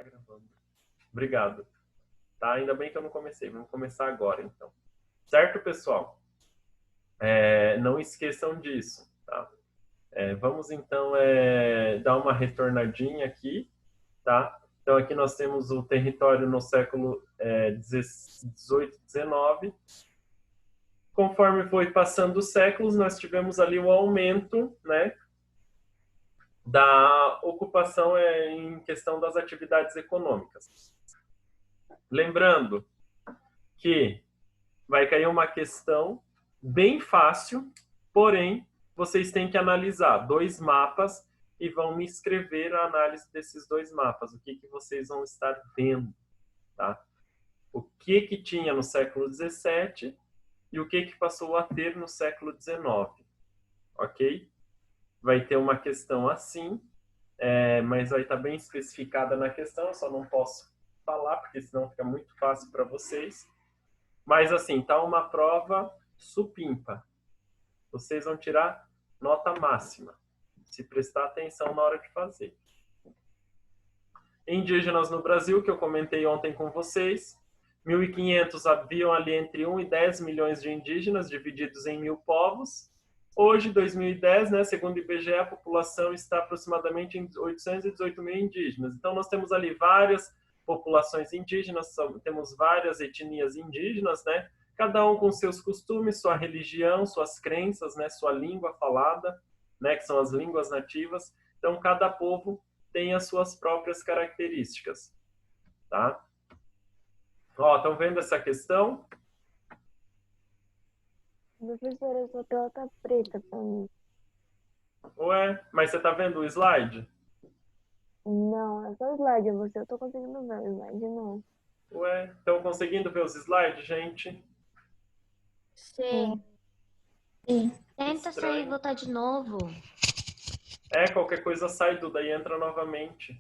Tá gravando. Obrigado. Tá? Ainda bem que eu não comecei. Vamos começar agora, então. Certo, pessoal? Não esqueçam disso, tá? Vamos, então, dar uma retornadinha aqui, tá? Então, aqui nós temos o território no século XVIII, XIX. Conforme foi passando os séculos, nós tivemos ali o aumento, né, da ocupação em questão das atividades econômicas. Lembrando que vai cair uma questão bem fácil, porém, vocês têm que analisar 2 mapas e vão me escrever a análise desses 2 mapas. O que vocês vão estar vendo, tá? O que tinha no século XVII e o que passou a ter no século XIX, ok? Vai ter uma questão assim, mas vai estar bem especificada na questão, eu só não posso falar, porque senão fica muito fácil para vocês. Mas assim, tá uma prova supimpa. Vocês vão tirar nota máxima, se prestar atenção na hora de fazer. Indígenas no Brasil, que eu comentei ontem com vocês, 1.500 haviam ali entre 1 e 10 milhões de indígenas, divididos em 1.000 povos. Hoje, 2010, né, segundo o IBGE, a população está aproximadamente em 818 mil indígenas. Então, nós temos ali várias populações indígenas, temos várias etnias indígenas, né? Cada um com seus costumes, sua religião, suas crenças, né? Sua língua falada, né? Que são as línguas nativas. Então, cada povo tem as suas próprias características, tá? Ó, estão vendo essa questão? Professora, sua tela tá preta pra mim. Ué, mas você tá vendo o slide? Não, é só slide. Eu tô conseguindo ver o slide, não. Ué, estão conseguindo ver os slides, gente? Sim. Sim. Tenta Estranho. sair e voltar de novo. Qualquer coisa sai, Duda, e entra novamente.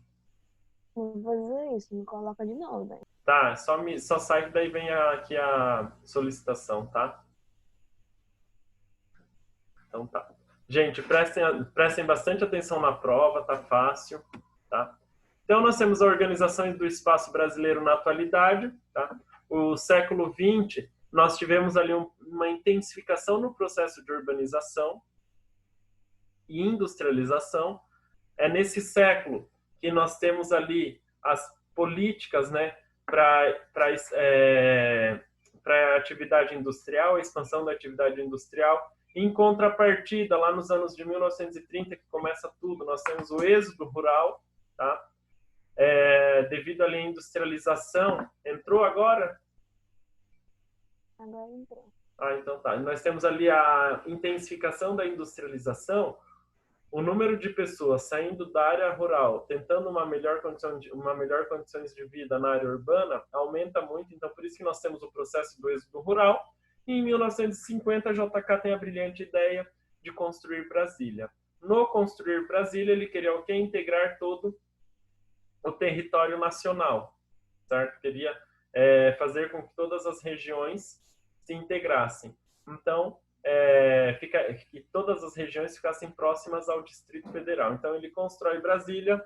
Vou fazer isso, me coloca de novo, velho. Tá, só sai que daí vem aqui a solicitação, tá? Então tá. Gente, prestem bastante atenção na prova, tá fácil, tá? Então nós temos a organização do espaço brasileiro na atualidade, tá? O século XX, nós tivemos ali uma intensificação no processo de urbanização e industrialização. É nesse século que nós temos ali as políticas, né, para a atividade industrial, a expansão da atividade industrial. Em contrapartida, lá nos anos de 1930, que começa tudo, nós temos o êxodo rural, tá? Devido ali à industrialização. Entrou agora? Agora entrou. Então tá. Nós temos ali a intensificação da industrialização. O número de pessoas saindo da área rural, tentando uma melhor condições de vida na área urbana, aumenta muito. Então, por isso que nós temos o processo do êxodo rural. E em 1950, a JK tem a brilhante ideia de construir Brasília. No construir Brasília, ele queria o quê? Integrar todo o território nacional, certo? Queria fazer com que todas as regiões se integrassem. Então, que todas as regiões ficassem próximas ao Distrito Federal. Então, ele constrói Brasília,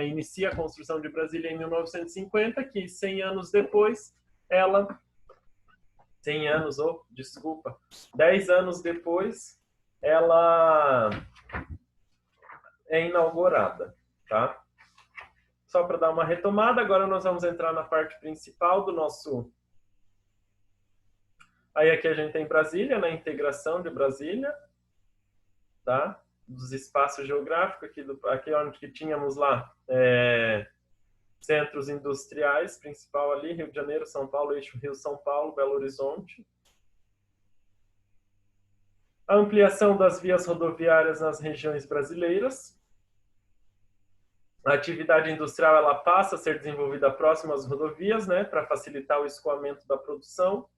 inicia a construção de Brasília em 1950, que 100 anos depois, 10 anos depois, ela é inaugurada, tá? Só para dar uma retomada, agora nós vamos entrar na parte principal do nosso... Aí aqui a gente tem Brasília, na integração de Brasília, tá? Dos espaços geográficos, aqui onde que tínhamos lá centros industriais, principal ali, Rio de Janeiro, São Paulo, eixo Rio-São Paulo, Belo Horizonte. A ampliação das vias rodoviárias nas regiões brasileiras. A atividade industrial ela passa a ser desenvolvida próximo às rodovias, né, para facilitar o escoamento da produção.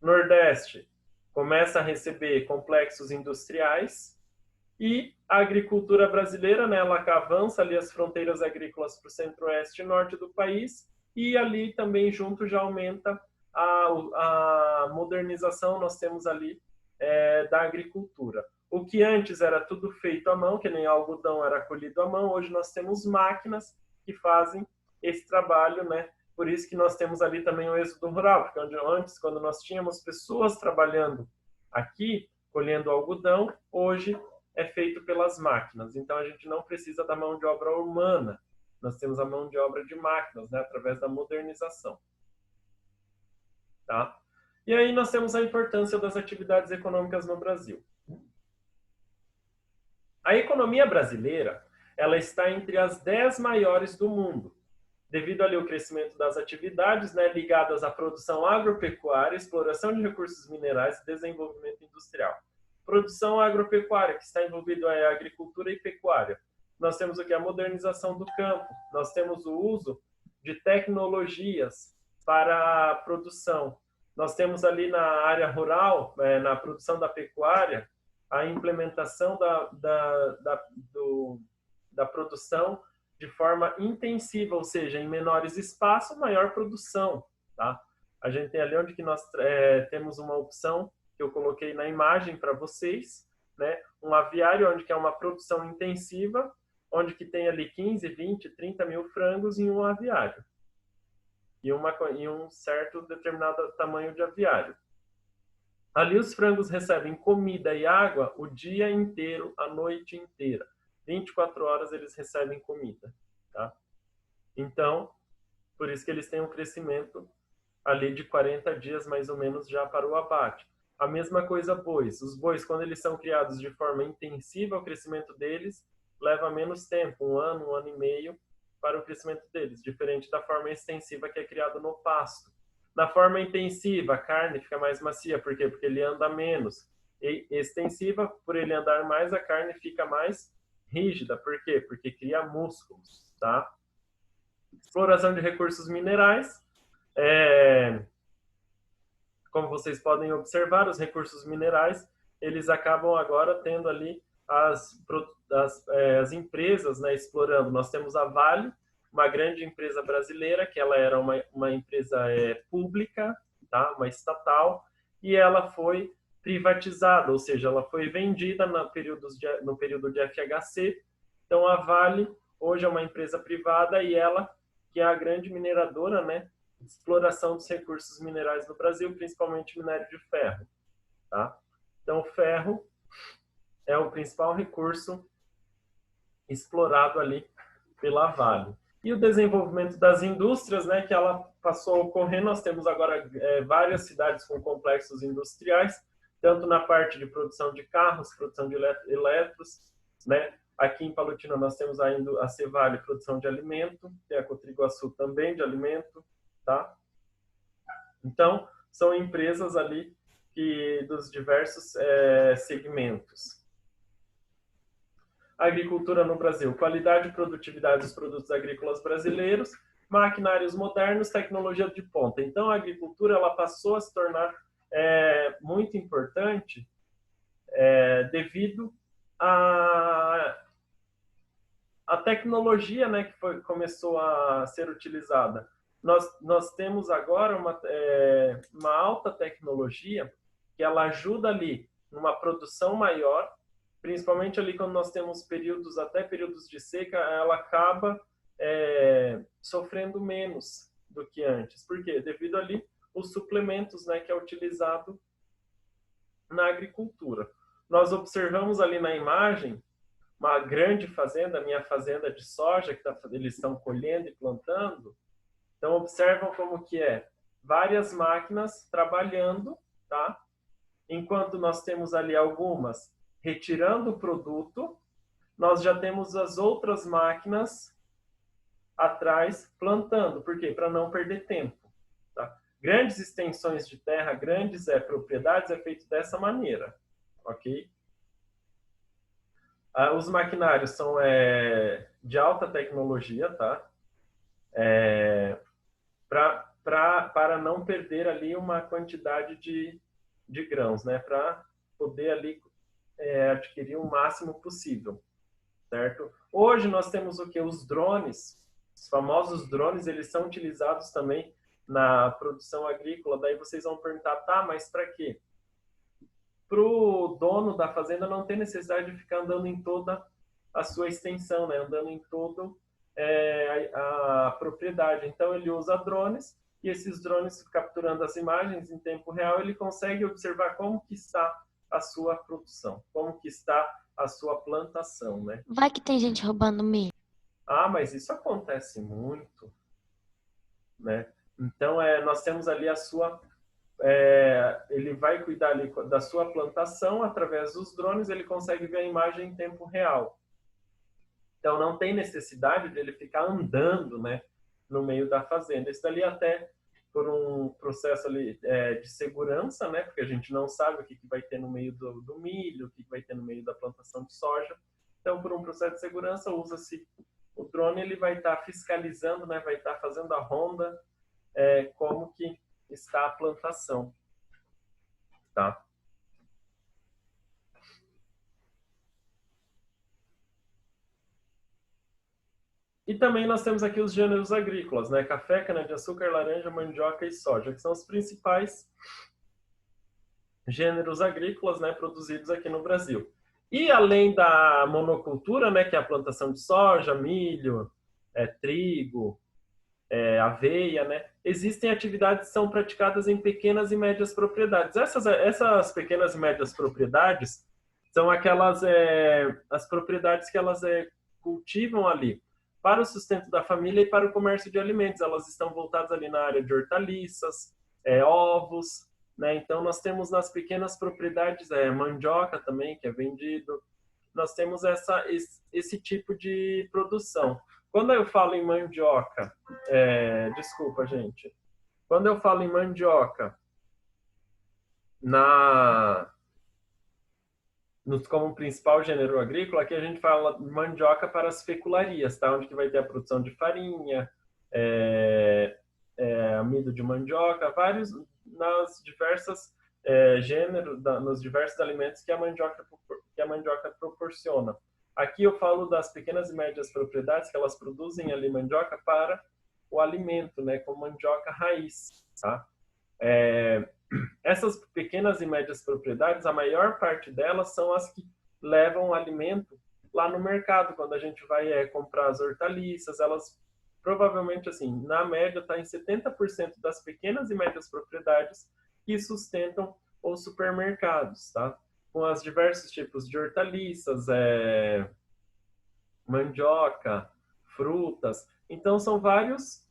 Nordeste começa a receber complexos industriais e a agricultura brasileira, né, ela avança ali as fronteiras agrícolas para o centro-oeste e norte do país e ali também junto já aumenta a modernização, nós temos ali da agricultura. O que antes era tudo feito à mão, que nem algodão era colhido à mão, hoje nós temos máquinas que fazem esse trabalho, né? Por isso que nós temos ali também o êxodo rural, porque antes, quando nós tínhamos pessoas trabalhando aqui, colhendo algodão, hoje é feito pelas máquinas. Então, a gente não precisa da mão de obra humana. Nós temos a mão de obra de máquinas, né? Através da modernização. Tá? E aí nós temos a importância das atividades econômicas no Brasil. A economia brasileira, ela está entre as 10 maiores do mundo, devido ali ao crescimento das atividades, né, ligadas à produção agropecuária, exploração de recursos minerais e desenvolvimento industrial. Produção agropecuária, que está envolvido é a agricultura e pecuária. Nós temos o que? A modernização do campo. Nós temos o uso de tecnologias para a produção. Nós temos ali na área rural, na produção da pecuária, a implementação da produção de forma intensiva, ou seja, em menores espaços, maior produção. Tá? A gente tem ali onde que nós temos uma opção que eu coloquei na imagem para vocês, né? Um aviário onde que é uma produção intensiva, onde que tem ali 15, 20, 30 mil frangos em um aviário. E um certo determinado tamanho de aviário. Ali os frangos recebem comida e água o dia inteiro, a noite inteira. 24 horas eles recebem comida. Tá? Então, por isso que eles têm um crescimento ali de 40 dias mais ou menos já para o abate. A mesma coisa bois. Os bois, quando eles são criados de forma intensiva, o crescimento deles leva menos tempo, um ano e meio, para o crescimento deles, diferente da forma extensiva que é criado no pasto. Na forma intensiva, a carne fica mais macia, por quê? Porque ele anda menos. E extensiva, por ele andar mais, a carne fica mais rígida, por quê? Porque cria músculos, tá? Exploração de recursos minerais. Como vocês podem observar, os recursos minerais, eles acabam agora tendo ali as empresas, né, explorando. Nós temos a Vale, uma grande empresa brasileira, que ela era uma empresa pública, tá? Uma estatal, e ela foi privatizada, ou seja, ela foi vendida no período de FHC. Então, a Vale hoje é uma empresa privada e ela, que é a grande mineradora, né, de exploração dos recursos minerais no Brasil, principalmente minério de ferro. Tá? Então, o ferro é o principal recurso explorado ali pela Vale. E o desenvolvimento das indústrias, né, que ela passou a ocorrer, nós temos agora várias cidades com complexos industriais, tanto na parte de produção de carros, produção de eletros, né? Aqui em Palotina nós temos ainda a Cevale, produção de alimento, tem a Cotriguaçu também de alimento, tá? Então, são empresas ali dos diversos segmentos. Agricultura no Brasil, qualidade e produtividade dos produtos agrícolas brasileiros, maquinários modernos, tecnologia de ponta. Então, a agricultura ela passou a se tornar muito importante devido à tecnologia, né, que começou a ser utilizada. Nós temos agora uma alta tecnologia que ela ajuda ali numa produção maior, principalmente ali quando nós temos até períodos de seca, ela acaba sofrendo menos do que antes. Por quê? Devido ali os suplementos, né, que é utilizado na agricultura. Nós observamos ali na imagem uma grande fazenda, minha fazenda de soja, que eles estão colhendo e plantando. Então, observam como que várias máquinas trabalhando, tá? Enquanto nós temos ali algumas retirando o produto, nós já temos as outras máquinas atrás plantando. Por quê? Para não perder tempo. Tá? Grandes extensões de terra, grandes propriedades, é feito dessa maneira. Ok? Os maquinários são de alta tecnologia, tá? Para não perder ali uma quantidade de grãos, né? Para poder ali adquirir o máximo possível, certo? Hoje nós temos o que? Os drones, os famosos drones, eles são utilizados também na produção agrícola. Daí vocês vão perguntar, tá, mas para quê? Para o dono da fazenda não ter necessidade de ficar andando em toda a sua extensão, né? Andando em todo a propriedade. Então, ele usa drones, e esses drones, capturando as imagens em tempo real, ele consegue observar como que está a sua produção, como que está a sua plantação, né? Vai que tem gente roubando milho. Ah, mas isso acontece muito, né? Então, nós temos ali a sua... ele vai cuidar ali da sua plantação através dos drones, ele consegue ver a imagem em tempo real. Então, não tem necessidade de ele ficar andando, né, no meio da fazenda. Isso dali até por um processo ali, de segurança, né, porque a gente não sabe o que vai ter no meio do milho, o que vai ter no meio da plantação de soja. Então, por um processo de segurança, usa-se o drone, ele vai estar fiscalizando, né, vai estar fazendo a ronda, como que está a plantação, tá? E também nós temos aqui os gêneros agrícolas, né? Café, cana-de-açúcar, laranja, mandioca e soja, que são os principais gêneros agrícolas, né, produzidos aqui no Brasil. E além da monocultura, né, que é a plantação de soja, milho, trigo, aveia, né, existem atividades que são praticadas em pequenas e médias propriedades. Essas pequenas e médias propriedades são aquelas as propriedades que elas cultivam ali para o sustento da família e para o comércio de alimentos. Elas estão voltadas ali na área de hortaliças, ovos, né? Então, nós temos nas pequenas propriedades mandioca também, que é vendido. Nós temos esse tipo de produção. Quando eu falo em mandioca, desculpa, gente. Quando eu falo em mandioca, como principal gênero agrícola, aqui a gente fala mandioca para as fecularias, tá? Onde que vai ter a produção de farinha, amido de mandioca, vários nas diversas gêneros, nos diversos alimentos que a mandioca proporciona. Aqui eu falo das pequenas e médias propriedades que elas produzem ali mandioca para o alimento, né? Com mandioca raiz, tá? Essas pequenas e médias propriedades, a maior parte delas são as que levam o alimento lá no mercado. Quando a gente vai comprar as hortaliças, elas provavelmente, assim, na média, está em 70% das pequenas e médias propriedades que sustentam os supermercados, tá? Com os diversos tipos de hortaliças, mandioca, frutas. Então, são vários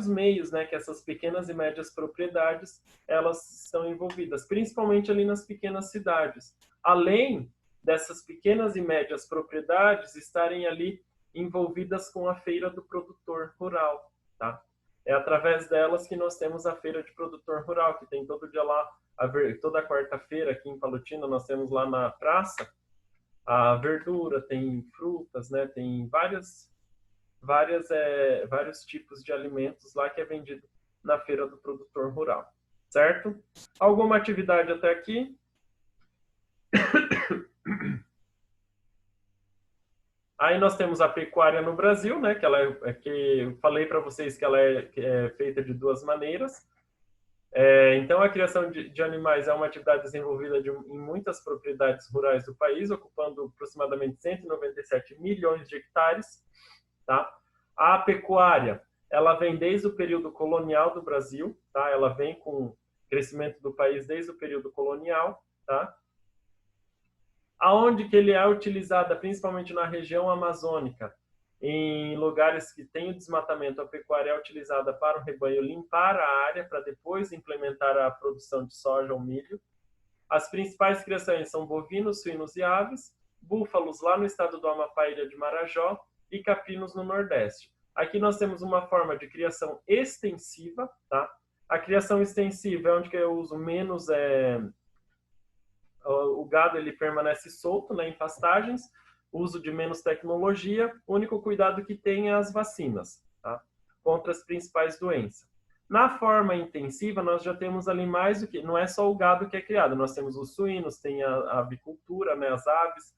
meios, né, que essas pequenas e médias propriedades elas estão envolvidas, principalmente ali nas pequenas cidades. Além dessas pequenas e médias propriedades estarem ali envolvidas com a feira do produtor rural, tá? É através delas que nós temos a feira de produtor rural, que tem todo dia lá, toda quarta-feira aqui em Palotina, nós temos lá na praça a verdura, tem frutas, né? Tem vários tipos de alimentos lá que é vendido na feira do produtor rural, certo? Alguma atividade até aqui? Aí nós temos a pecuária no Brasil, né? Que eu falei para vocês que ela é feita de duas maneiras. Então, a criação de animais é uma atividade desenvolvida em muitas propriedades rurais do país, ocupando aproximadamente 197 milhões de hectares, tá? A pecuária, ela vem desde o período colonial do Brasil, tá? Ela vem com o crescimento do país desde o período colonial, tá? Aonde que ele é utilizada, principalmente na região amazônica, em lugares que tem o desmatamento, a pecuária é utilizada para o rebanho limpar a área, para depois implementar a produção de soja ou milho. As principais criações são bovinos, suínos e aves, búfalos lá no estado do Amapá, Ilha de Marajó, e caprinos no Nordeste. Aqui nós temos uma forma de criação extensiva, tá? A criação extensiva é onde que eu uso menos... o gado ele permanece solto, né, em pastagens, uso de menos tecnologia, o único cuidado que tem é as vacinas, tá? Contra as principais doenças. Na forma intensiva, nós já temos ali mais do que... Não é só o gado que é criado, nós temos os suínos, tem a avicultura, né, as aves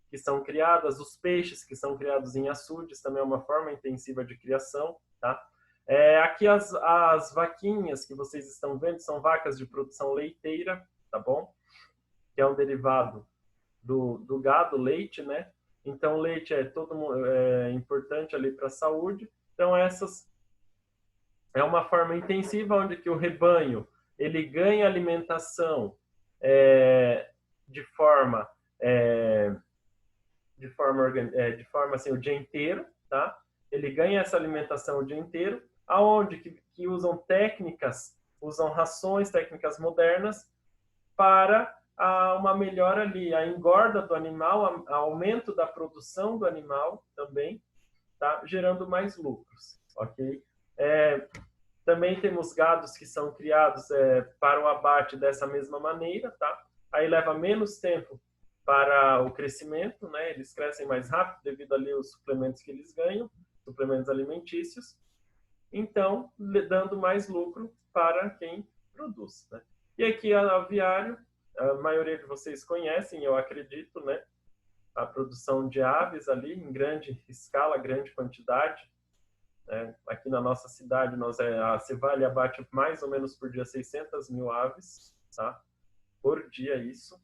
que são criadas, os peixes que são criados em açudes, também é uma forma intensiva de criação, tá? Aqui as vaquinhas que vocês estão vendo são vacas de produção leiteira, tá bom? Que é um derivado do gado, leite, né? Então, o leite é importante ali para a saúde. Então, essas é uma forma intensiva onde que o rebanho ele ganha alimentação de forma assim o dia inteiro, tá? Ele ganha essa alimentação o dia inteiro, aonde que usam rações, técnicas modernas para uma melhora ali, a engorda do animal, aumento da produção do animal também, tá? Gerando mais lucros, ok? Também temos gados que são criados para o abate dessa mesma maneira, tá? Aí leva menos tempo para o crescimento, né? Eles crescem mais rápido devido ali aos suplementos que eles ganham, suplementos alimentícios. Então, dando mais lucro para quem produz, né? E aqui a aviário, a maioria de vocês conhecem, eu acredito, né? A produção de aves ali em grande escala, grande quantidade. Aqui na nossa cidade, a Cevalha abate mais ou menos por dia 600 mil aves, tá? Por dia isso,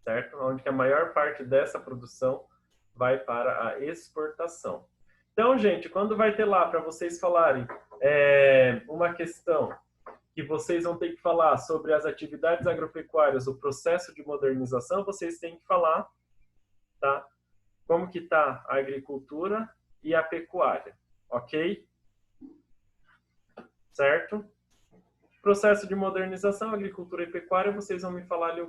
certo? Onde que a maior parte dessa produção vai para a exportação. Então, gente, quando vai ter lá para vocês falarem uma questão que vocês vão ter que falar sobre as atividades agropecuárias, o processo de modernização, vocês têm que falar, tá? Como que está a agricultura e a pecuária, ok? Certo? Processo de modernização, agricultura e pecuária, vocês vão me falar ali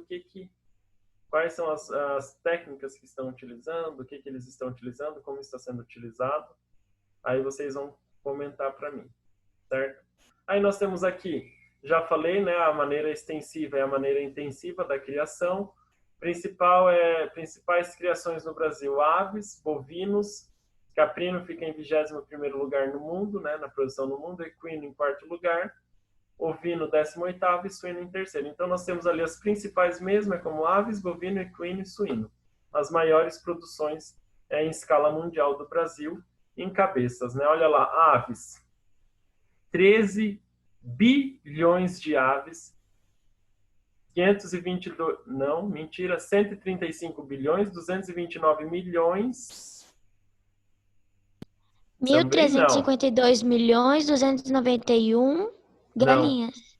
quais são as técnicas que estão utilizando, o que eles estão utilizando, como está sendo utilizado. Aí vocês vão comentar para mim, certo? Aí nós temos aqui, já falei, né, a maneira extensiva e a maneira intensiva da criação. Principais criações no Brasil: aves, bovinos, caprino fica em 21º lugar no mundo, né, na produção no mundo, equino em 4º lugar, ovino 18º e suíno em 3º. Então nós temos ali as principais mesmo, como aves, bovino, equino e suíno. As maiores produções em escala mundial do Brasil, em cabeças, né? Olha lá, aves, 13 bilhões de aves, 135 bilhões, 229 milhões. Também não. 1.352 milhões, 291 galinhas.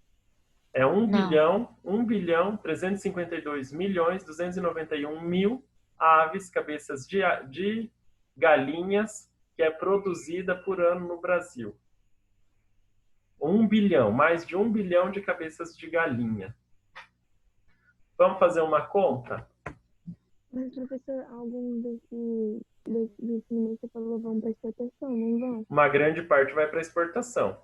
É 1 Não. bilhão, 352 milhões, 291 mil aves, cabeças de galinhas, que é produzida por ano no Brasil. 1 bilhão, mais de 1 bilhão de cabeças de galinha. Vamos fazer uma conta? Mas, professor, algum desses animais você falou vão para exportação, não vão? Uma grande parte vai para exportação.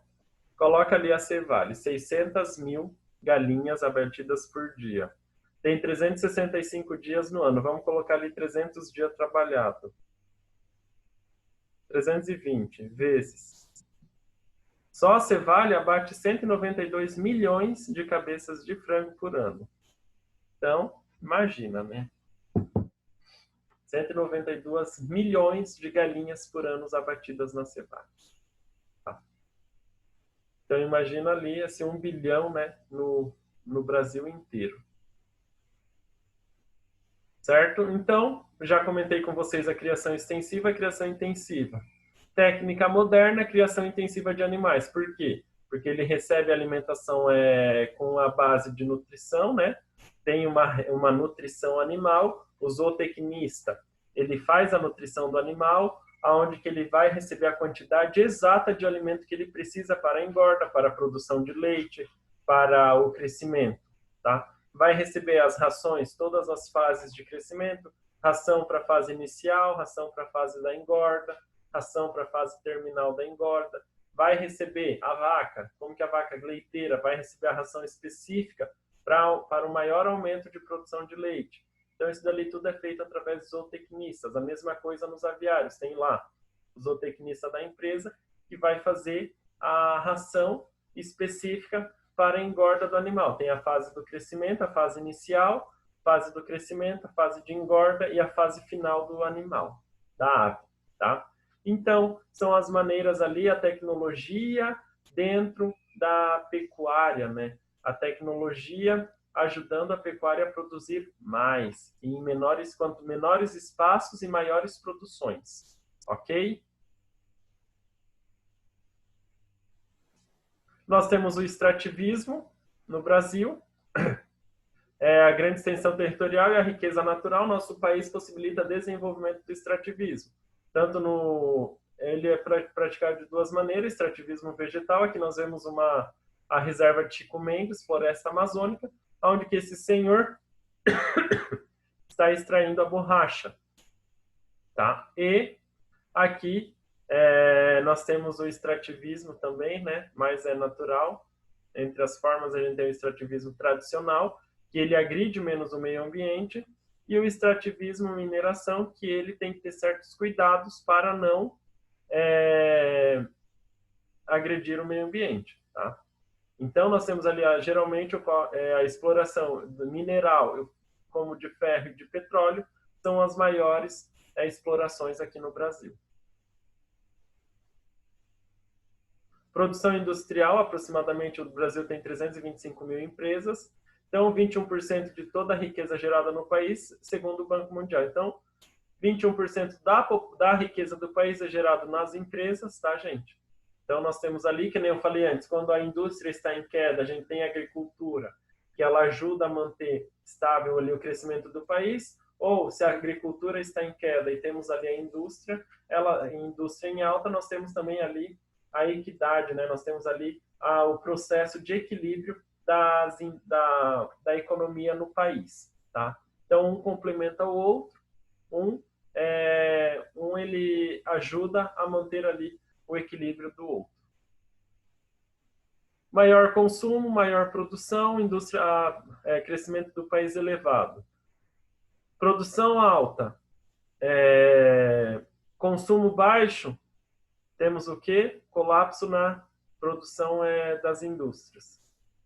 Coloca ali a Cevale, 600 mil galinhas abatidas por dia. Tem 365 dias no ano. Vamos colocar ali 300 dias trabalhado. 320 vezes. Só a Cevale abate 192 milhões de cabeças de frango por ano. Então, imagina, né? 192 milhões de galinhas por ano abatidas na Cevale. Tá? Então, imagina ali assim, 1 bilhão, né, no Brasil inteiro. Certo? Então, já comentei com vocês a criação extensiva e a criação intensiva. Técnica moderna, criação intensiva de animais. Por quê? Porque ele recebe alimentação com a base de nutrição, né? Tem uma nutrição animal. O zootecnista, ele faz a nutrição do animal, aonde que ele vai receber a quantidade exata de alimento que ele precisa para a engorda, para a produção de leite, para o crescimento, tá? Vai receber as rações, todas as fases de crescimento, ração para a fase inicial, ração para a fase da engorda, ração para a fase terminal da engorda. Vai receber a vaca, como que a vaca leiteira vai receber a ração específica para o maior aumento de produção de leite. Então, isso dali tudo é feito através dos zootecnistas. A mesma coisa nos aviários. Tem lá o zootecnista da empresa que vai fazer a ração específica para a engorda do animal. Tem a fase do crescimento, a fase inicial, fase do crescimento, a fase de engorda e a fase final do animal, da ave, tá? Então, são as maneiras ali, a tecnologia dentro da pecuária, né? A tecnologia ajudando a pecuária a produzir mais, quanto menores espaços e maiores produções. Ok? Nós temos o extrativismo no Brasil. A grande extensão territorial e a riqueza natural, nosso país possibilita desenvolvimento do extrativismo. Ele é praticado de duas maneiras, extrativismo vegetal, aqui nós vemos a reserva de Chico Mendes, floresta amazônica, onde que esse senhor está extraindo a borracha. Tá? E aqui nós temos o extrativismo também, né? Mas é natural. Entre as formas, a gente tem o extrativismo tradicional, que ele agride menos o meio ambiente, e o extrativismo mineração, que ele tem que ter certos cuidados para não agredir o meio ambiente. Tá? Então, nós temos ali, geralmente, a exploração mineral, como de ferro e de petróleo, são as maiores explorações aqui no Brasil. Produção industrial, aproximadamente o Brasil tem 325 mil empresas, então 21% de toda a riqueza gerada no país, segundo o Banco Mundial. Então, 21% da riqueza do país é gerado nas empresas, tá, gente? Então, nós temos ali, que nem eu falei antes, quando a indústria está em queda, a gente tem a agricultura, que ela ajuda a manter estável ali o crescimento do país, ou se a agricultura está em queda e temos ali a indústria em alta, nós temos também ali a equidade, né? Nós temos ali o processo de equilíbrio da economia no país, tá? Então, um complementa o outro, ele ajuda a manter ali o equilíbrio do outro. Maior consumo, maior produção, crescimento do país elevado. Produção alta, consumo baixo, temos o quê? Colapso na produção das indústrias,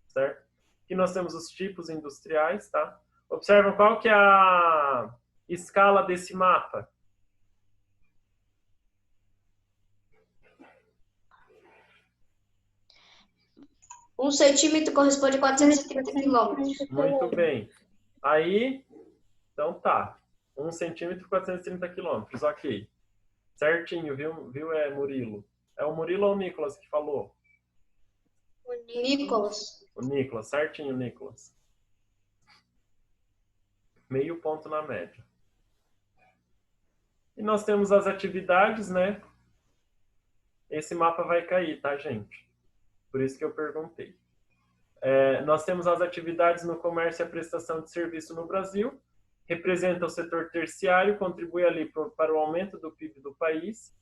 certo? Aqui nós temos os tipos industriais, tá? Observam qual que é a escala desse mapa. Um centímetro corresponde a 430 quilômetros. Muito bem. Aí, então tá. 1 centímetro, 430 quilômetros, ok. Certinho, viu, Murilo? É o Murilo ou o Nicolas que falou? O Nicolas. O Nicolas, certinho, Nicolas. Meio ponto na média. E nós temos as atividades, né? Esse mapa vai cair, tá, gente? Por isso que eu perguntei. Nós temos as atividades no comércio e a prestação de serviço no Brasil. Representa o setor terciário, contribui ali para o aumento do PIB do país.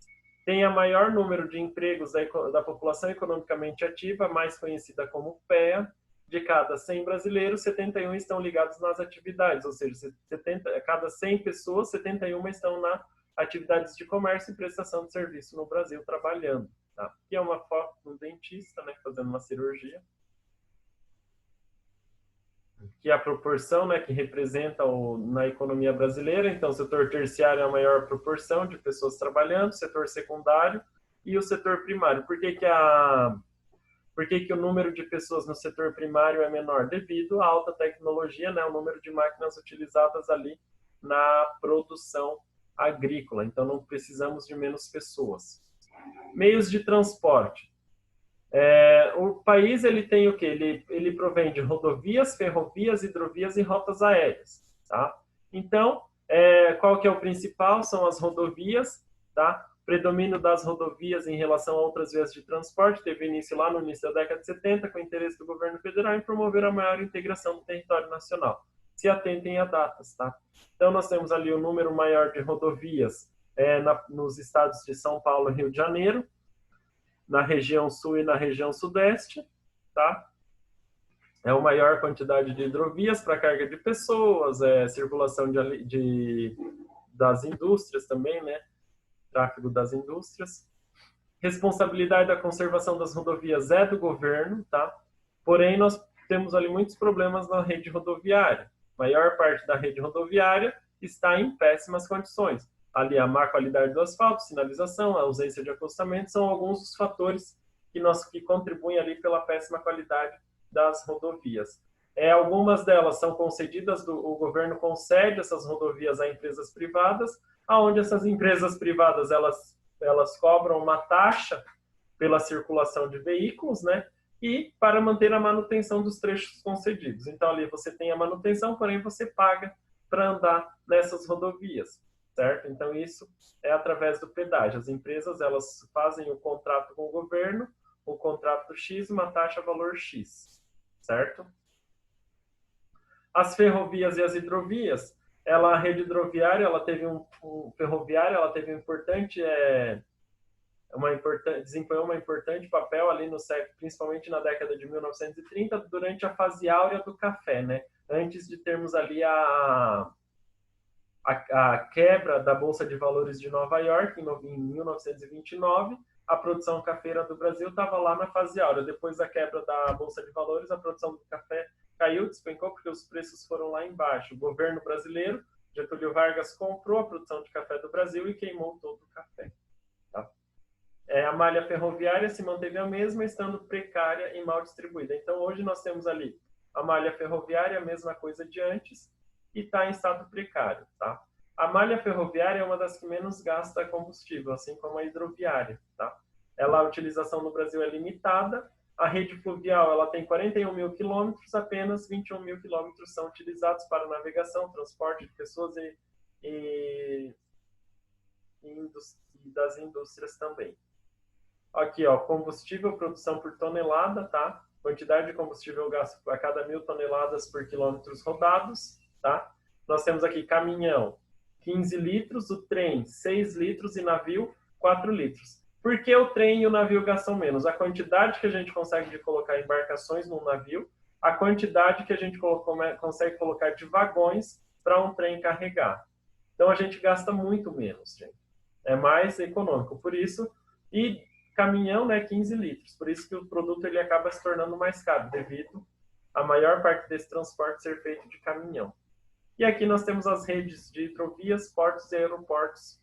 Tem a maior número de empregos da população economicamente ativa, mais conhecida como PEA. De cada 100 brasileiros, 71 estão ligados nas atividades, ou seja, cada 100 pessoas, 71 estão na atividades de comércio e prestação de serviço no Brasil trabalhando. Tá? Aqui é uma foto de um dentista, né, fazendo uma cirurgia. Aqui é a proporção, né, que representa na economia brasileira. Então, o setor terciário é a maior proporção de pessoas trabalhando, setor secundário e o setor primário. Por que o número de pessoas no setor primário é menor? Devido à alta tecnologia, né, o número de máquinas utilizadas ali na produção agrícola. Então, não precisamos de menos pessoas. Meios de transporte. O país ele tem o quê? Ele provém de rodovias, ferrovias, hidrovias e rotas aéreas. Tá? Então, qual que é o principal? São as rodovias. Tá? Predomínio das rodovias em relação a outras vias de transporte teve início lá no início da década de 70, com o interesse do governo federal em promover a maior integração do território nacional. Se atentem a datas. Tá? Então, nós temos ali o número maior de rodovias nos estados de São Paulo e Rio de Janeiro, na região sul e na região sudeste, tá? É a maior quantidade de hidrovias para carga de pessoas, circulação das indústrias também, né? Tráfego das indústrias. Responsabilidade da conservação das rodovias é do governo, tá? Porém, nós temos ali muitos problemas na rede rodoviária. A maior parte da rede rodoviária está em péssimas condições. Ali a má qualidade do asfalto, sinalização, a ausência de acostamento são alguns dos fatores que contribuem ali pela péssima qualidade das rodovias. Algumas delas são concedidas, o governo concede essas rodovias a empresas privadas, aonde essas empresas privadas elas cobram uma taxa pela circulação de veículos, né? E para manter a manutenção dos trechos concedidos. Então, ali você tem a manutenção, porém você paga para andar nessas rodovias, certo? Então, isso é através do pedágio. As empresas, elas fazem o contrato com o governo, o contrato X, uma taxa valor X, certo? As ferrovias e as hidrovias, a rede hidroviária, ela teve ferroviária, ela teve desempenhou um importante papel ali no século, principalmente na década de 1930, durante a fase áurea do café, né? Antes de termos ali a quebra da Bolsa de Valores de Nova York, em 1929, a produção cafeira do Brasil estava lá na fase áurea. Depois da quebra da Bolsa de Valores, a produção do café caiu, despencou, porque os preços foram lá embaixo. O governo brasileiro, Getúlio Vargas, comprou a produção de café do Brasil e queimou todo o café. Tá? A malha ferroviária se manteve a mesma, estando precária e mal distribuída. Então, hoje nós temos ali a malha ferroviária, a mesma coisa de antes, e está em estado precário. Tá? A malha ferroviária é uma das que menos gasta combustível, assim como a hidroviária. Tá? A utilização no Brasil é limitada. A rede fluvial ela tem 41 mil quilômetros, apenas 21 mil quilômetros são utilizados para navegação, transporte de pessoas e das indústrias também. Aqui, ó, combustível, produção por tonelada, tá? Quantidade de combustível gasto a cada 1.000 toneladas por quilômetros rodados, tá? Nós temos aqui caminhão, 15 litros, o trem, 6 litros e navio, 4 litros. Por que o trem e o navio gastam menos? A quantidade que a gente consegue colocar embarcações num navio, a quantidade que a gente consegue colocar de vagões para um trem carregar. Então, a gente gasta muito menos, gente. É mais econômico. Por isso, e caminhão, né, 15 litros. Por isso que o produto ele acaba se tornando mais caro, devido a maior parte desse transporte ser feito de caminhão. E aqui nós temos as redes de hidrovias, portos e aeroportos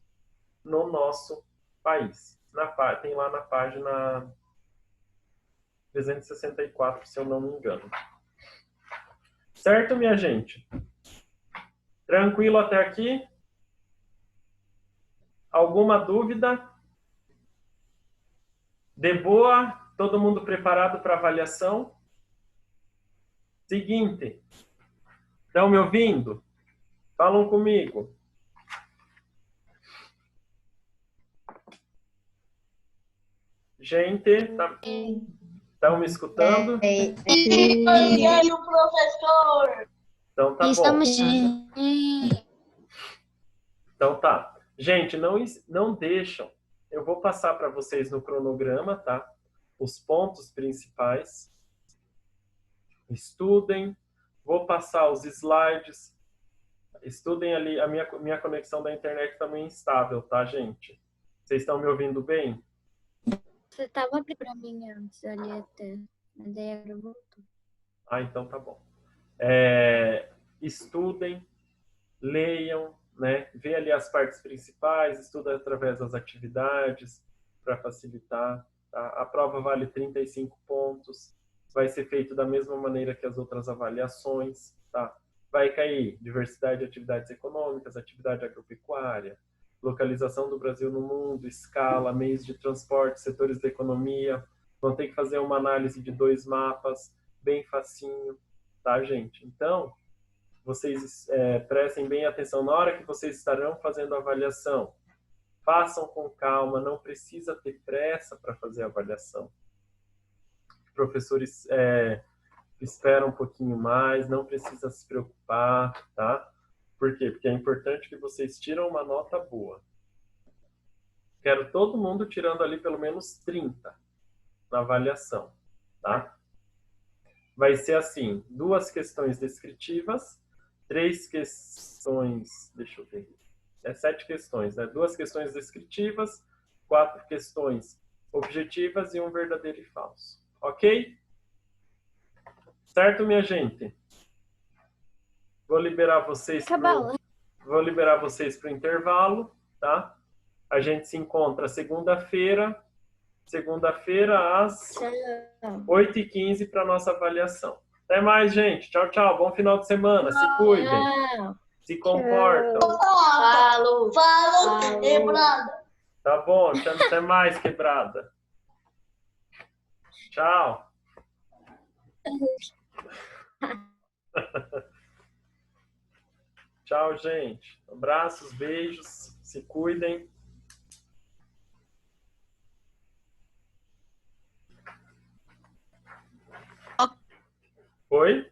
no nosso país. Tem lá na página 364, se eu não me engano. Certo, minha gente? Tranquilo até aqui? Alguma dúvida? De boa? Todo mundo preparado para avaliação? Seguinte. Estão me ouvindo? Falam comigo. Gente, estão me escutando? E aí, o professor? Então tá Estamos bom. sim. Então tá. Gente, não deixam. Eu vou passar para vocês no cronograma, tá? Os pontos principais. Estudem. Vou passar os slides. Estudem ali. A minha conexão da internet também é instável, tá, gente? Vocês estão me ouvindo bem? Você estava abrindo para mim antes ali até. Mas daí agora voltou. Ah, então tá bom. Estudem, leiam, né? Vê ali as partes principais, estuda através das atividades para facilitar. Tá? A prova vale 35 pontos. Vai ser feito da mesma maneira que as outras avaliações. Tá? Vai cair diversidade de atividades econômicas, atividade agropecuária, localização do Brasil no mundo, escala, meios de transporte, setores da economia. Vão ter que fazer uma análise de 2 mapas, bem facinho, tá, gente? Então, vocês prestem bem atenção na hora que vocês estarão fazendo a avaliação. Façam com calma, não precisa ter pressa para fazer a avaliação. Professores esperam um pouquinho mais, não precisa se preocupar, tá? Por quê? Porque é importante que vocês tiram uma nota boa. Quero todo mundo tirando ali pelo menos 30 na avaliação, tá? Vai ser assim, 2 questões descritivas, 3 questões, deixa eu ver, 7 questões, né? 2 questões descritivas, 4 questões objetivas e 1 verdadeiro e falso. Ok? Certo, minha gente? Vou liberar vocês para o intervalo, tá? A gente se encontra segunda-feira às 8h15 para nossa avaliação, Até mais, gente. Tchau, tchau. Bom final de semana. Se cuidem. Tchau. Se comportam. Falou. Falou, quebrada. Tá bom. Até mais, quebrada. Tchau. Tchau, gente. Abraços, beijos. Se cuidem. Oi?